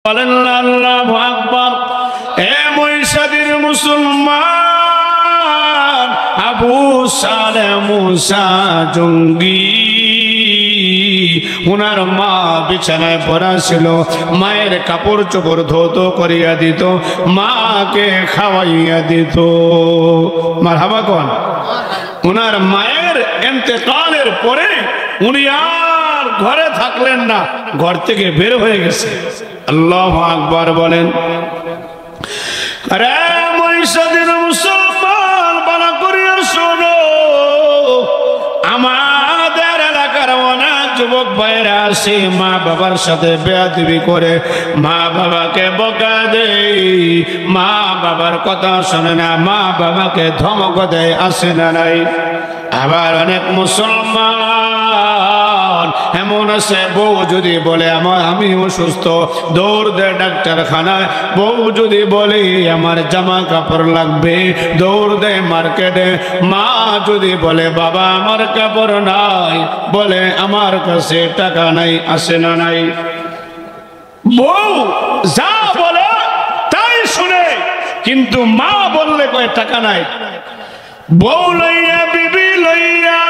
বলেন আল্লাহু আকবার। এ মহিষাদীর মুসলমান আবু সালেহ মুসা জঙ্গি, উনার মা বিছানায় পড়া ছিল, মায়ের কাপড় চোপড় ধৌত করিয়া দিত, মাকে খাওয়াইয়া দিত। মারহাবা কোন। উনার মায়ের ইন্তেকালের পরে উনি আর ঘরে থাকলেন না, ঘর থেকে বের হয়ে গেছে। আল্লাহু আকবার বলেন। আরে মহিষাদীর মুসলমান বানা করিয়া শোনো, আমাদের এলাকার অনেক যুবক ভাইরা আছে মা বাবার সাথে বেয়াদবি করে, মা বাবাকে বকা দেয়, মা বাবার কথা শোনে না, মা বাবাকে ধমক দেয়, আসে না নাই? আবার অনেক মুসলমান এমন আছে, বউ যদি বলে আমি অসুস্থ, দৌড় দেয় ডাক্তারখানায়। বউ যদি বলে আমার জামা কাপড় লাগবে, দৌড় দেয় মার্কেটে। মা যদি বলে বাবা আমার কাপড় নাই, বলে আমার কাছে টাকা নাই, আসে না নাই? বউ যা বলে তাই শুনে, কিন্তু মা বললে কয় টাকা নাই। বউ লইয়া বিবি লইয়া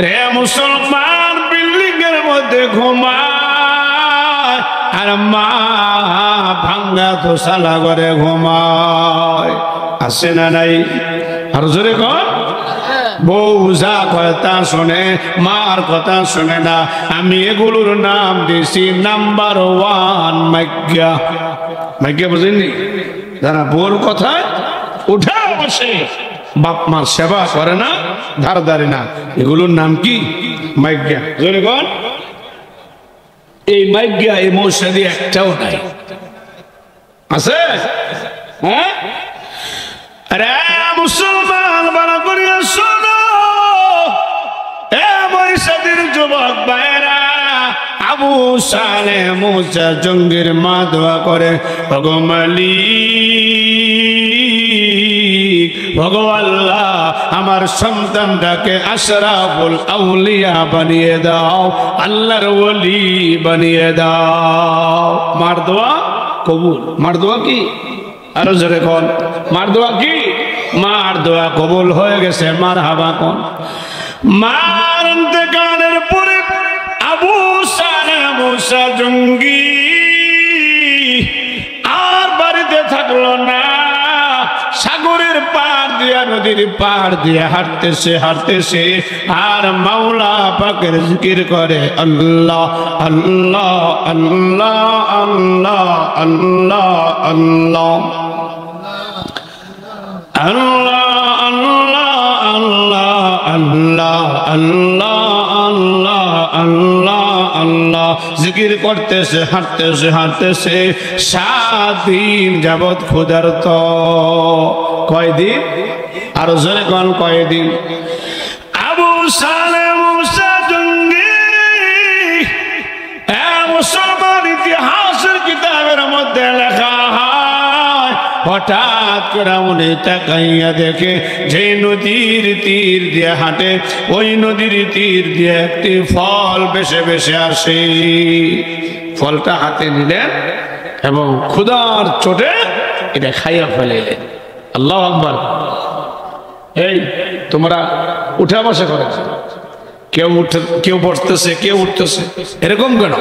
রে মুসলমান বিল্ডিং এর মধ্যে ঘুমায়, আর মা ভাঙ্গা তো সালা ঘরে ঘুমায়, আসে না নাই? আর জোরে কর। বউ যা কথা শোনে, মার কথা শোনে না। আমি এগুলোর নাম দিছি নাম্বার 1 মাইজ্ঞা। মাইজ্ঞা বুঝেননি? যারা বউর কথায় উঠে বসে, বাপ মার সেবা করে না, ধার ধারে না, এগুলোর নাম কি? মাইজ্ঞা। জোরে কর। এই মাইজ্ঞা এই মৌসাদি একটাও নাই, আছে? হ্যাঁ? আরে মুসলমান বানা করিয়া শোনো, এ মহিষাদীর যুবক ভাইরা, আবু সালেহ মুসা জঙ্গির মা দোয়া করে, ওগো মালিক, ভগবাল্লাহ আমার সন্তানটাকে আশরাফুল আউলিয়া বানিয়ে দাও, আল্লাহর ওলি বানিয়ে দাও। মার দোয়া কবুল। মার দোয়া কি? আরো জোরে কোন। মার দোয়া কি? মার দোয়া কবুল হয়ে গেছে। মারহাবা কোন। মার ইন্তেকালের পরে আবু সালেহ মুসা জঙ্গি আর বাড়িতে থাকলো না, সাগরের পার দিয়া নদীর পার দিয়া হাঁটতেছে হাঁটতেছে, আর মাওলা পাকের জিকির করে, আল্লাহ আল্লাহ আল্লাহ আল্লাহ আল্লাহ আল্লাহ আল্লাহ আল্লাহ আল্লাহ আল্লাহ আল্লাহ আল্লাহ আল্লাহ জিকির করতেছে, হাঁটতেছে হাঁটতেছে। 7 দিন যাবৎ ক্ষুধার্ত। কয়দিন? আরো জোরে কোন কয়দিন? আবু সালেহ মুসা জঙ্গি মুসলমান ইতিহাসের কিতাবের মধ্যে লেখা হয়, হঠাৎ করে উনি তাকাইয়া দেখে যে নদীর তীর দিয়ে হাঁটে, ওই নদীর তীর দিয়ে একটি ফল বেশে বেশে আসে। ফলটা হাতে নিলেন এবং ক্ষুধার চোটে এটা খাইয়া ফেলাইলেন। আল্লাহু আকবার। এই তোমরা উঠা বসা করে, কেউ বসতেছে, কেউ উঠতেছে, এরকম কেন?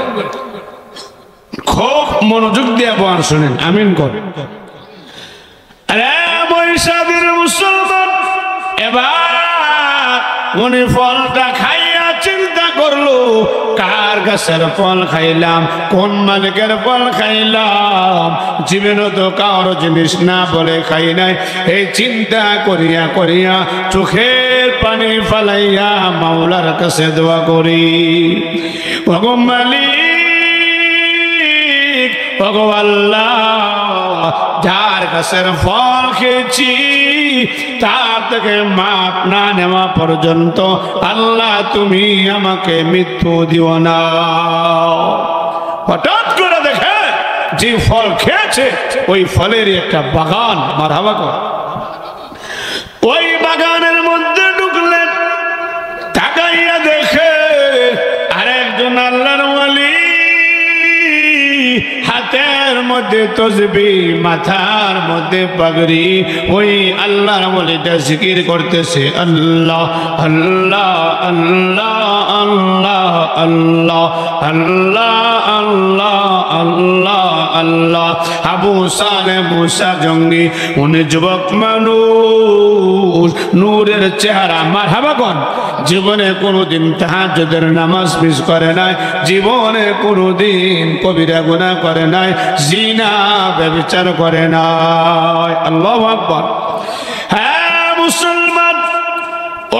খুব মনোযোগ দিয়ে বয়ান শুনেন, আমিন করেন। আরে মহিষাদীর মুসলমান এবার উনি ফলটা খাইয়া চিন্তা করলো, কার গাছের ফল খাইলাম, কোন মালিকের ফল খাইলাম, জীবনে তো কারো জিনিস না বলে খাই নাই। এই চিন্তা করিয়া করিয়া চোখের পানি ফালাইয়া মাওলার কাছে দোয়া করি, ওগো মালিক, ওগো আল্লাহ, যার গাছের ফল খেয়েছি তার থেকে মাপ না নেওয়া পর্যন্ত আল্লাহ তুমি আমাকে মৃত্যু দিও না। হঠাৎ করে দেখে যে ফল খেয়েছে ওই ফলের একটা বাগান। মারহাবা কর। ওই বাগানের মধ্যে ঢুকলেন, তাকাইয়া দেখে আরেকজন আল্লাহর ওয়ালি হাতের মধ্যে তসবিহ, মাথার মধ্যে পাগড়ি, ওই আল্লাহর ওলিটা জিকির করতেছে আল্লাহ আল্লাহ আল্লাহ আল্লাহ আল্লাহ আল্লাহ আল্লাহ আল্লাহ আল্লাহ। আবু সালেহ মুসা জঙ্গি, উনি যুবক মানুষ, নূরের চেহারা, মারহাবা কোন, জীবনে কোনোদিন তাহাজ্জুদের নামাজ মিস করে নাই, জীবনে কোনোদিন কবিরা গুনাহ করে নাই, জিনা ব্যভিচার করে নাই। আল্লাহু আকবার। হ্যাঁ মুসলমান,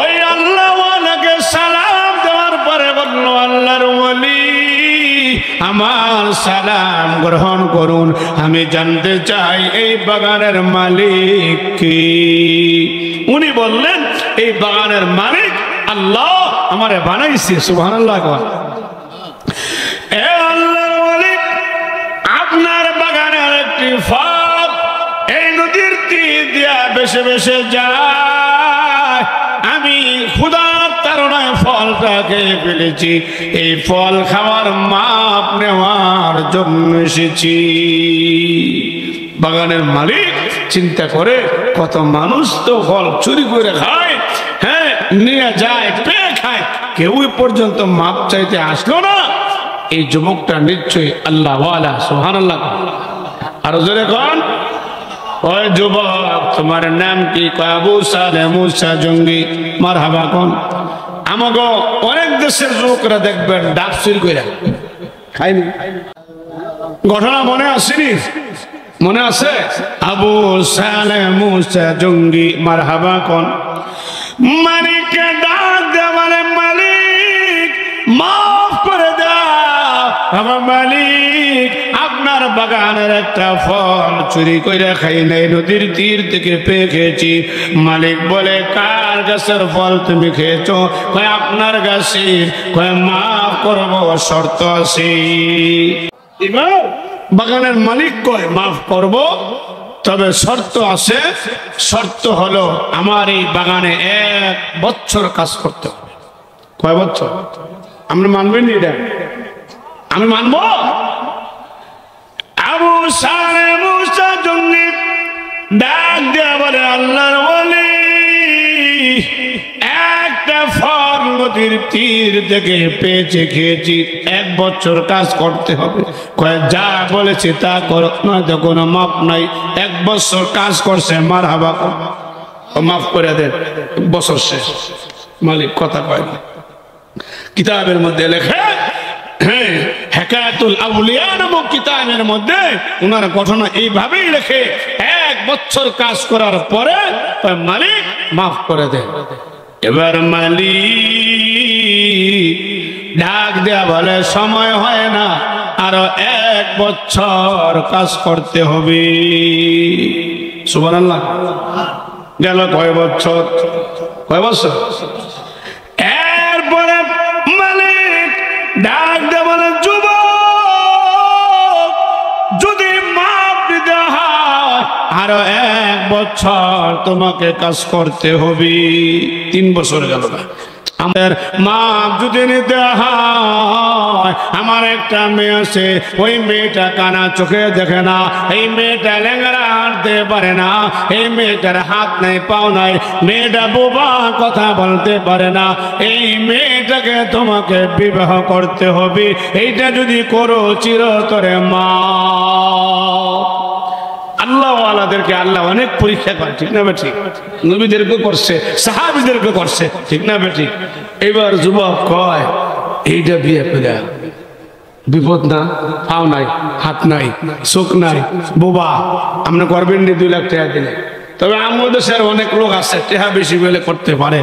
ওই আল্লাহওয়ালাকে সালাম দেওয়ার পরে বলল, আল্লাহর ওলি আমার সালাম গ্রহণ করুন, আমি জানতে চাই এই বাগানের মালিক কি। উনি বললেন, এই বাগানের মালিক আল্লাহ আমারে বানাইছে। সুবহানাল্লাহ। এ আল্লাহর ওলি, আপনার বাগানের একটি ফল এই নদীর তীর দিয়া বেশে বেশে যায়, আমি ক্ষুধার তাড়নায় ফলটা খেয়ে ফেলেছি, এই ফল খাওয়ার মাপ নেওয়ার জন্য এসেছি। বাগানের মালিক চিন্তা করে, কত মানুষ তো ফল চুরি করে খায়, হ্যাঁ নিয়ে যায়, পেয়ে খায়, কেউ পর্যন্ত মাপ চাইতে আসলো না, এই যুবকটা নিশ্চয়ই আল্লাহ ওয়ালা। সুবহানাল্লাহ। আর জোরে কোন, ওই যুবক তোমার নাম কি? আবু সালেহ মুসা জঙ্গি। মারহাবা কোন। আমাকে অনেক দেশের লোকরা দেখবেন ডাব চুরি করে খায়নি, ঘটনা মনে আসেনি? মনে আছে? আবু সালেহ মুসা জঙ্গি। মারহাবা কোন। মালিককে ডাক দেওয়া, বলে মালিক মাফ করে দাও, আমার মালিক আপনার বাগানের একটা ফল চুরি করে খাই নাই, নদীর তীর থেকে পেয়ে খেয়েছি। মালিক বলে, কার গাছের ফল তুমি খেয়েছো? কয় আপনার গাছের। কয় মাফ করবো, শর্ত আছে। বাগানের মালিক কয় মাফ করব, তবে শর্ত আছে। শর্ত হলো আমার এই বাগানে 1 বছর কাজ করতে হবে। কয় বছর? আপনি মানবেন এটা? আমি মানব? আবু সালেহ মুসা জঙ্গি ডাক দেয়া বলে, আল্লাহর ওলি একটা ফল নদীর তীর থেকে পেয়েছে, খেয়েছি, 1 বছর কাজ করতে হবে। কয় যা বলেছে তা করো, নয়তো কোনো মাপ নাই। 1 বছর কাজ করছে, মারহাবা, মাফ করে দেন, 1 বছর শেষ। মালিক কথা কয় না। কিতাবের মধ্যে লেখে, হ্যাঁ হেকায়াতুল আউলিয়া নামক কিতাবের মধ্যে ওনার ঘটনা এইভাবেই লেখে, 1 বছর কাজ করার পরে মালিক মাফ করে দেন। এবার মালিক ডাক দেয়া বলে, সময় হয় না, আরো 1 বছর কাজ করতে হবে। সুবহানাল্লাহ। গেল কয় বছর? কয় বছর? এরপরে মালিক ডাক দেয়া বলে, যুবক যদি মাপ দিতে হয় আরো 1 বছর তোমাকে কাজ করতে হবে। 3 বছর গেল না। আমাদের মাপ যদি নিতে হয়, আমার একটা মেয়ে আছে, ওই মেয়েটা কানা চোখে দেখে না, এই মেয়েটা ল্যাংড়া হাঁটতে পারে না, এই মেয়েটার হাত নাই পাও নাই, মেয়েটা বোবা, কথা বলতে পারে না, এই মেয়েটাকে তোমাকে বিবাহ করতে হবে। এইটা যদি করো চিরতরে মা। আল্লাহ ওয়ালাদেরকে আল্লাহ অনেক পরীক্ষা করে, ঠিক না বেঠিক? নবীদেরকে করছে, সাহাবীদেরকে করছে, ঠিক না বেঠিক? এবার যুবক কয়, এইটা বিয়ে করে বিপদ না, পাও নাই, হাত নাই, চোখ নাই, বোবা, আপনি করবেন নি 2 লাখ টাকা দিলে। তবে আমাদের দেশের অনেক লোক আছে টাকা বেশি বলে করতে পারে।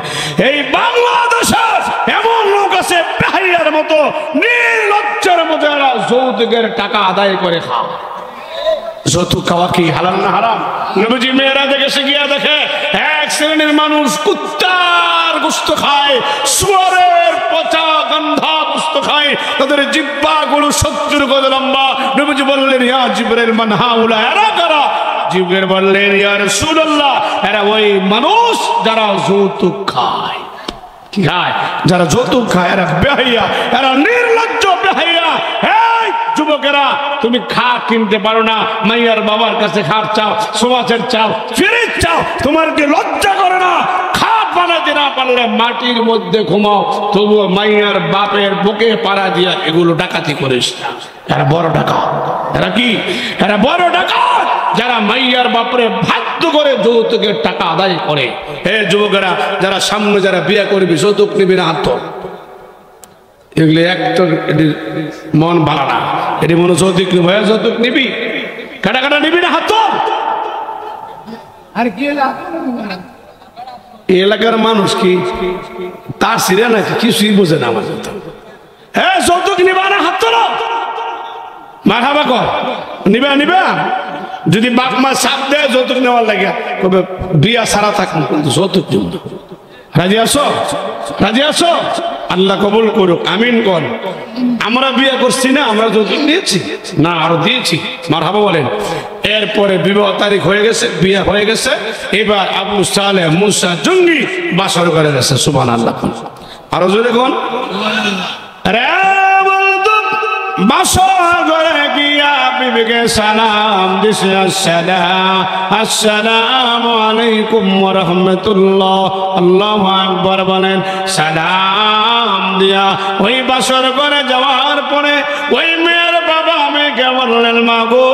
এই বাংলাদেশের এমন লোক আছে বেহাইয়ার মতো, নির্লজ্জের মতো, এরা যৌতুকের টাকা আদায় করে খায়। যৌতুক খাওয়া কি হালাল না হারাম? নবীজি মেয়েরা দেখে গিয়া দেখে, 1 শ্রেণীর মানুষ কুত্তার গোশত খায়, শুয়োরের পচা গন্ধা গোশত খায়, তাদের জিহ্বাগুলো 70 গজ লম্বা। নবীজি বললেন, ইয়া জিবরাইল মান হাউলা, এরা কারা? জিবরাইল বললেন, ইয়া রাসূলুল্লাহ, এরা ওই মানুষ যারা যৌতুক খায়। কি খায়? যারা যৌতুক খায়, এরা বেহাইয়া, এরা নির্লজ্জ বেহাইয়া। যুবকেরা তুমি খাট কিনতে পারো না, মাইয়ার বাবার কাছে খাট চাও, সমাজের চাও, ফিরিজ চাও, তোমার কি লজ্জা করে না? খাট বানাতে না পারলে মাটির মধ্যে ঘুমাও, তবুও মাইয়ার বাপের বুকে পাড়া দিয়া এগুলো ডাকাতি করিস না। এরা বড় ডাকাত। এরা কি? এরা বড় ডাকাত, যারা মাইয়ার বাপরে বাধ্য করে যৌতুকের টাকা আদায় করে। হে যুবকেরা, যারা সামনে যারা বিয়ে করবি, যৌতুক নিবি না, হাত তোল। এগুলি একটা মন ভালো না, এটি মনে যৌতুক নিবি, যৌতুক নিবি, কাটা কাটা নিবি না, হাত তোল। আর কি এলাকার মানুষ কি তার সিরিয়া নাকি কিছুই বোঝে না আমার। হ্যাঁ, যৌতুক নিবা না, হাত তোলো। মারহাবা কর, নিবা নিবা। যদি বাপ মা সাপ দেয় যৌতুক নেওয়ার লাগে, কবে বিয়া সারা থাকুন কিন্তু যৌতুক নিব না। রাজি আসো? রাজি আসো? আল্লাহ কবুল করুক, আমিন কর। আমরা বিয়ে করছি না, আমরা যৌতুক নিয়েছি না, আরো দিয়েছি। মারহাবা বলেন। এরপরে বিবাহ তারিখ হয়ে গেছে, বিয়ে হয়ে গেছে। এবার আবু সালেহ মুসা জঙ্গি বাসর করে গেছে। সুবহানাল্লাহ। আরো জোরে কোন বাসর করে গিয়া বিবিকে সালাম দিছে, আসসালামু আলাইকুম ওয়া রাহমাতুল্লাহ। আল্লাহু আকবার বলেন। সালাম দিয়া ওই বাসর করে যাওয়ার পরে ওই মেয়ের বাবা মেয়েকে বললেন, মা গো,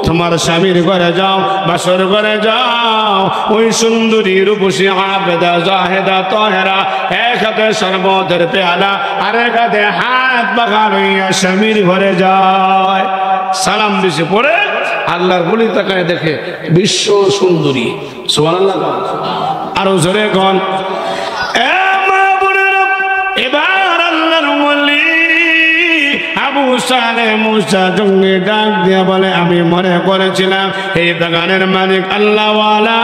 তোমার স্বামীর ঘরে যাও, বাসর ঘরে যাও। ওই সুন্দরী রূপসী আবেদা জাহেদা তহেরা এক হাতে শরবতের পেয়ালা আর এক হাতে হাত বাগান হইয়া স্বামীর ঘরে যায়। সালাম দিছে পরে আল্লাহর বলি তাকায় দেখে বিশ্ব সুন্দরী। সুবহানাল্লাহ। আরো জোরে কোন এবার আল্লাহর ওলি আবু সালেহ মুসা জঙ্গি ডাক দিয়া বলে, আমি মনে করেছিলাম এই বাগানের মালিক আল্লাহওয়ালা,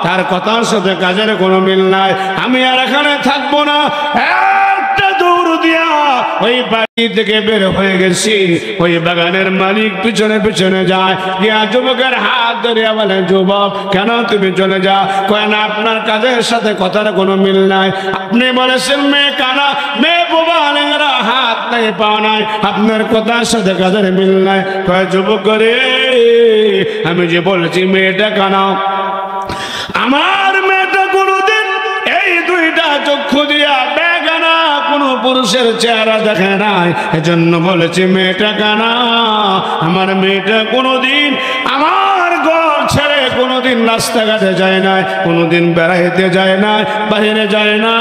তার কথার সাথে কাজের কোনো মিল নাই, আমি আর এখানে থাকবো না। দৌড় দিয়া ওই বাড়ি থেকে বের হয়ে গেছি। ওই বাগানের মালিক পিছনে পিছনে যায়, গিয়া যুবকের হাত ধরিয়া বলে, যুবক কেন তুমি চলে যাও? কয় না, আপনার কাজের সাথে কথার কোনো মিল নাই। আপনি বলেছেন মেয়ে কানা, মেয়ে বোবা, হাত নাই পা নাই, আপনার কথার সাথে কাজের মিল নাই। কয় যুবক রে, আমি যে বলেছি মেয়েটা কানা, আমার মেয়েটা কোনোদিন এই দুইটা চক্ষু দিয়া বেগানা কোন পুরুষের চেহারা দেখে নাই, এজন্য বলেছি মেয়েটা কানা। আমার মেয়েটা কোনোদিন আমার ঘর ছেড়ে কোনোদিন রাস্তাঘাটে যায় নাই, কোনোদিন বেড়াইতে যায় না, বাইরে যায় না,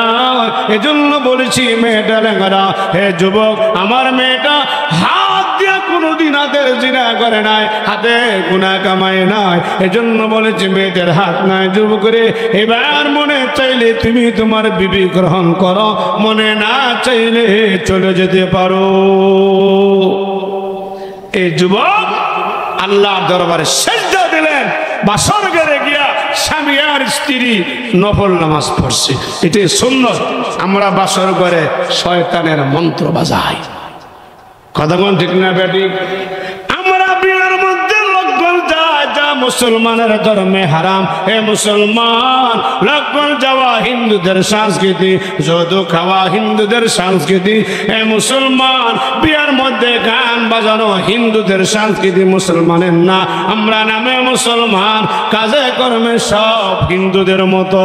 এজন্য বলেছি মেয়েটা লেঙ্গা। হে যুবক, আমার মেয়েটা হাত দিয়ে কোনোদিন হাতের জিনা করে নাই, হাতে গুনাহ কামায় নাই, এজন্য বলেছি মেয়েদের হাত নাই। যুবক রে, এবার মনে চাইলে তুমি তোমার বিবি গ্রহণ করো, মনে না চাইলে চলে যেতে পারো। এই যুবক আল্লাহর দরবারে সিজদা দিলেন, বাসর ঘরে গিয়া স্বামী আর স্ত্রী নফল নামাজ পড়ছে। এটাই সুন্নাত। আমরা বাসর ঘরে শয়তানের মন্ত্র বাজাই। কতক্ষণ ঠিক না বেটি? আমরা বিয়ের মধ্যে লগ্ন যা মুসলমানের ধর্মে হারাম। হে মুসলমান, লগ্ন যাওয়া হিন্দুদের সংস্কৃতি, যৌতুক খাওয়া হিন্দুদের সংস্কৃতি। হে মুসলমান, বিয়ের মধ্যে গান বাজানো হিন্দুদের সংস্কৃতি, মুসলমানের না। আমরা নামে মুসলমান, কাজে কর্মে সব হিন্দুদের মতো।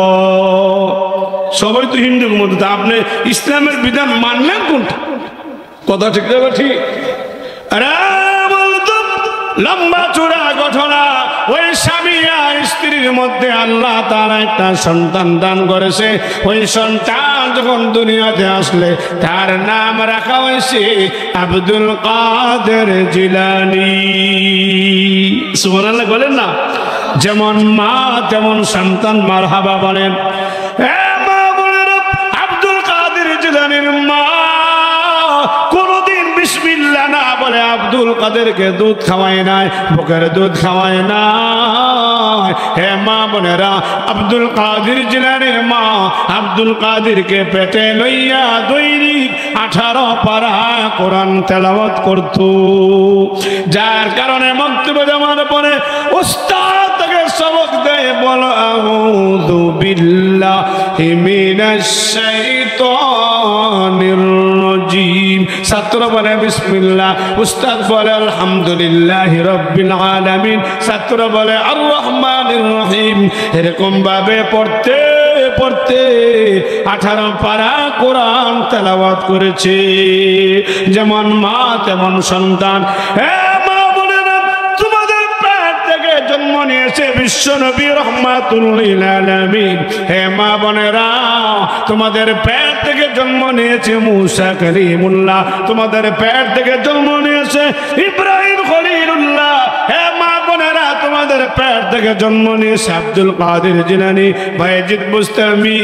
সবাই তো হিন্দুর মতো। তা আপনি ইসলামের বিধান মানলেন কোনটা? কথা ঠিক না ঠিক? লম্বা চূড়া ঘটনা। ওই স্বামী আর স্ত্রীর মধ্যে আল্লাহ তাআলা একটা সন্তান দান করেছে। ওই সন্তান যখন দুনিয়াতে আসলে তার নাম রাখা হয়েছে আব্দুল কাদের জিলানী। সুবহানাল্লাহ বলেন না? যেমন মা তেমন সন্তান। মারহাবা বলেন। আব্দুল কাদের জিলানীর মা কোনদিন বিসমিল্লাহ না বলে আব্দুল কাদেরকে দুধ খাওয়ায় নাই, বুকের দুধ খাওয়ায় নাই। হে মা বোনেরা, আব্দুল কাদের জিলানীর মা আব্দুল কাদেরকে পেটে লইয়া দৈনিক 18 পারা কোরআন তেলাওয়াত করত। যার কারণে বক্তব্য দেওয়ার পরে উস্তাদ তাকে সবক দেয়, বলো আউযু বিল্লাহি মিনাশ শাইতানির রাজিম। ছাত্র বলে বিসমিল্লাহ, উস্তাদ বলে আলহামদুলিল্লাহি রাব্বিল আলামিন, ছাত্র বলে আর রহমানির রহিম। এরকম ভাবে পড়তে পড়তে 18 পারা কোরআন তেলাওয়াত করেছে। যেমন মা তেমন সন্তান। জন্ম নিয়েছে বিশ্ব নবী রাহমাতুল লিল আলামিন। হে মা বোনেরা, তোমাদের পেট থেকে জন্ম নিয়েছে মুসা কালিমুল্লাহ, তোমাদের পেট থেকে জন্ম নিয়েছে ইব্রাহিম খলিলুল্লাহ। হে মা বোনেরা, তোমাদের পেট থেকে জন্ম নিয়েছে আব্দুল কাদের জিলানী, বায়েজিদ বুস্তামি।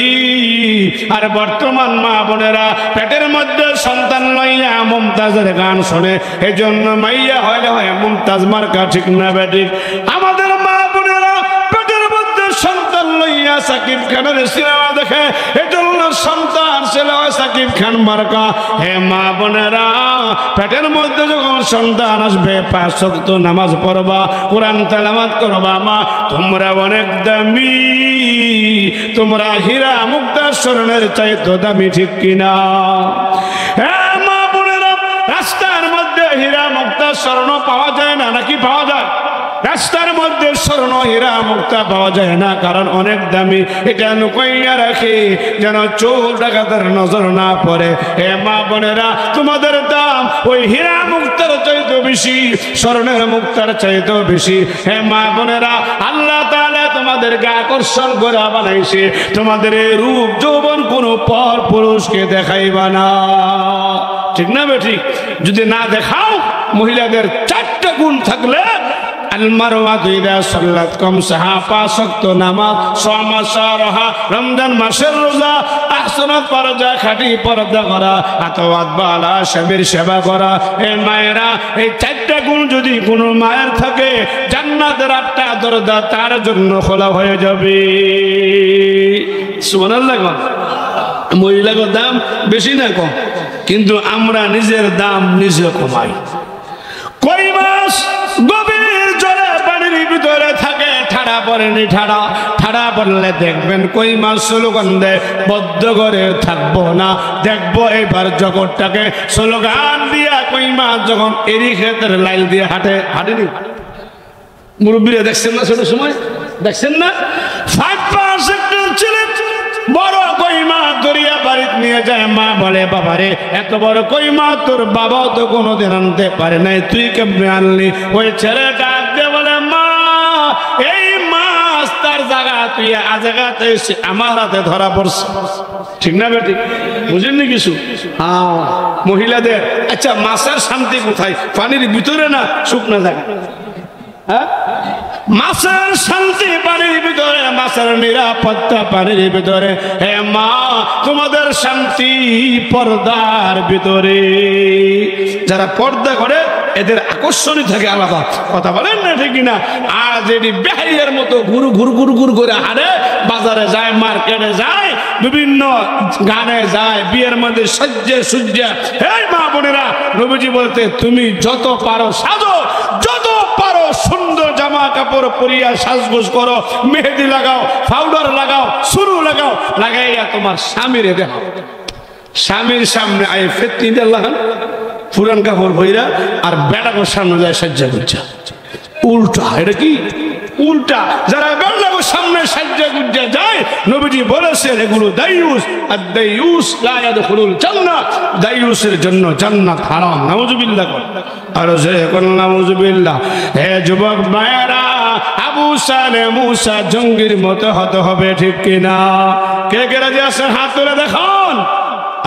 আর বর্তমান মা বোনেরা পেটের মধ্যে সন্তান লইয়া মুমতাজের গান শোনে, এজন্য মাইয়া হইলে হয় মুমতাজ মার্কা, ঠিক না বেঠিক? আমাদের মা বোনেরা পেটের মধ্যে সন্তান লইয়া সাকিব খানের সিনেমা দেখে, এজন্য সন্তান ছেলে হয় সাকিব খান মার্কা। হে মা বোনেরা, পেটের মধ্যে যখন সন্তান আসবে 5 ওয়াক্ত নামাজ পড়বা, কোরআন তেলাওয়াত করবা। মা তোমরা অনেক দামি, তোমরা হীরা মুক্তা স্বর্ণের চাইতে দামি, ঠিক কিনা? হে মা বোনেরা, রাস্তার মধ্যে হীরা মুক্তা স্বর্ণ পাওয়া যায় না, নাকি পাওয়া যায়? রাস্তার মধ্যে স্বর্ণ হীরা মুক্তা পাওয়া যায় না, কারণ অনেক দামি। এটা লুকাইয়া রাখে যেন চোর ডাকাতের নজর না পড়ে। হে মা বোনেরা, তোমাদের দাম ওই হীরা মুক্তার চাইতে বেশি, স্বর্ণের মুক্তার চাইতে বেশি। হে মা বোনেরা, আল্লাহ তাআলা তোমাদেরকে আকর্ষণ করে বানাইছে। তোমাদের রূপ যৌবন কোনো পর পুরুষকে দেখাইবা না, ঠিক না বেঠিক? যদি না দেখাও, মহিলাদের 4টা গুণ থাকলে রমজান মাসের রোজা, আহসানাত পর্দা, খাঁটি পর্দা করা, আতওয়াত বালা স্বামীর সেবা করা। এই মায়েরা, এই 4টা গুণ যদি কোনো মায়ের থাকে, জান্নাতের 8টা দরজা তার জন্য খোলা হয়ে যাবে। সুবহানাল্লাহ। মহিলার দাম বেশি না কম? কিন্তু আমরা নিজের দাম নিজে কমাই। কই মাস গভীর জলে পানির ভিতরে থাকে, ঠাড়া পড়েনি, ঠাড়া পড়লে দেখবেন কই মাছ স্লোগানে বদ্ধ করে থাকবো না। দেখবো এবার জগৎটাকে স্লোগান দিয়া কই মাছ যখন এরি ক্ষেতের লাইল দিয়ে হাঁটেনি। মুরব্বীরা দেখছেন না? ছোট সময় দেখছেন না? 5 সেক্টর ছিলেন, বড় কই মাছ ধরিয়া বাড়িতে নিয়ে যায়। মা বলে, বাবারে এত বড় কই মাছ তোর বাবাও তো কোনোদিন আনতে পারে নাই, তুই কেমনে আনলি? ওই ছেলেটা বলে, মা এই মাছ তার জায়গা, তুই জায়গাতে আমার হাতে ধরা পড়ছে, ঠিক না বেটি? বুঝেননি কিছু? হ্যাঁ, মহিলাদের। আচ্ছা, মাছের শান্তি কোথায়? পানির ভিতরে না শুকনো জায়গা? হ্যাঁ, মাছের শান্তি পানির ভিতরে, মাছের নিরাপত্তা পানির ভিতরে। হে মা, তোমাদের শান্তি পর্দার ভিতরে। যারা পর্দা করে এদের আকর্ষণই থাকে আলাদা, কথা বলেন না, ঠিক না? আর যেটি বেহাইয়ের মতো ঘুরু ঘুর ঘুর ঘুর করে হারে, বাজারে যায়, মার্কেটে যায়, বিভিন্ন গানে যায়, বিয়ের মধ্যে সজ্জে সুজ্জা। এই মা বোনেরা, নবীজি বলতে, তুমি যত পারো সাজো, যত পারো সুন্দর জামা কাপড় পরিয়া সাজগোজ করো, মেহেদি লাগাও, পাউডার লাগাও, সুরু লাগাও, লাগাইয়া তোমার স্বামীর দেখাও। স্বামীর সামনে আয় ফেতনি দেওয়া পুরান কাপড় ভইরা, আর বেটাকে সামনে যায় সাজ্জা গুজ্জা। উল্টা, এটা কি উল্টা? যারা বেটাকে সামনে সাজ্জা গুজ্জা যায়, নবীজি বলেছেন এগুলো দায়ুস। আর দায়ুস লা ইয়াদখুলুল জান্নাহ, দায়ুসের জন্য জান্নাত হারাম। নাউজুবিল্লাহ। আর যে কোন নাউজুবিল্লাহ। হে যুবক ভাইরা, আবু সালে মুসা জঙ্গির মতো হতে হবে, ঠিক কিনা? কে কে রাজি আছেন? হাত তুলে দেখান।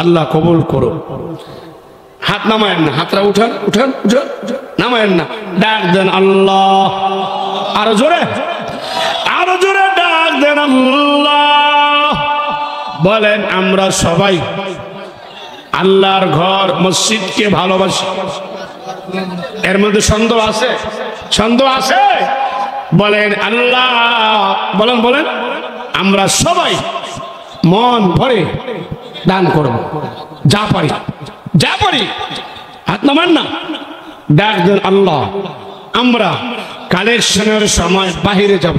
আল্লাহ কবুল করো। হাত নামায়েন না, হাতটা উঠান, উঠান, উঠান, নামায়েন না। ডাক দেন আল্লাহ। আরো জোরে, আরো জোরে ডাক দেন আল্লাহ। বলেন, আমরা সবাই আল্লাহর ঘর মসজিদকে ভালোবাসি। এর মধ্যে সন্দেহ আছে? সন্দেহ আছে? বলেন আল্লাহ, বলেন বলেন, আমরা সবাই মন ভরে দান করব, যা পারি, যা পারি। হাত নামান না, ডাক দেন আল্লাহ। আমরা কালেকশনের সময় বাহিরে যাব।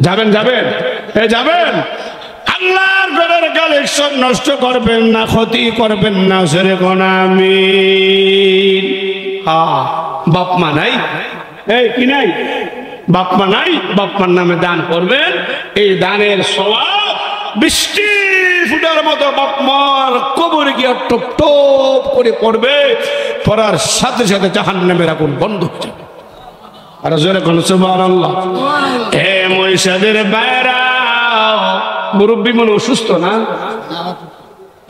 যাবেন? যাবেন? যাবেন? আল্লাহর ঘরের কালেকশন নষ্ট করবেন না, ক্ষতি করবেন না, সেরে কোন আমিন। বাপ মা নাই, এই কি নাই, বাপ মা নাই, বাপ মার নামে দান করবেন। এই দানের সওয়াব বৃষ্টি ফুটার মতো বাপ মার কবরে গিয়ে টপ টপ করে পড়বে, পড়ার সাথে সাথে জাহান্নামের আগুন বন্ধ হয়ে যাবে। আর জোরে কোন সুবহানাল্লাহ। হে মহিষাদের বাইরা, মুরব্বী মানুষ অসুস্থ না,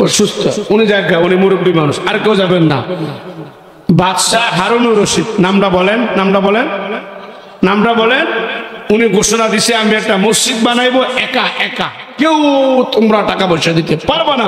অসুস্থ, উনি জায়গা, উনি মুরব্বী মানুষ, আর কেউ যাবেন না। বাদশাহ হারুনুর রশিদ, নামটা বলেন, নামটা বলেন, নামটা বলেন। উনি ঘোষণা দিছে আমি একটা মসজিদ বানাইবো একা একা, কেউ তোমরা টাকা পয়সা দিতে পারবা না।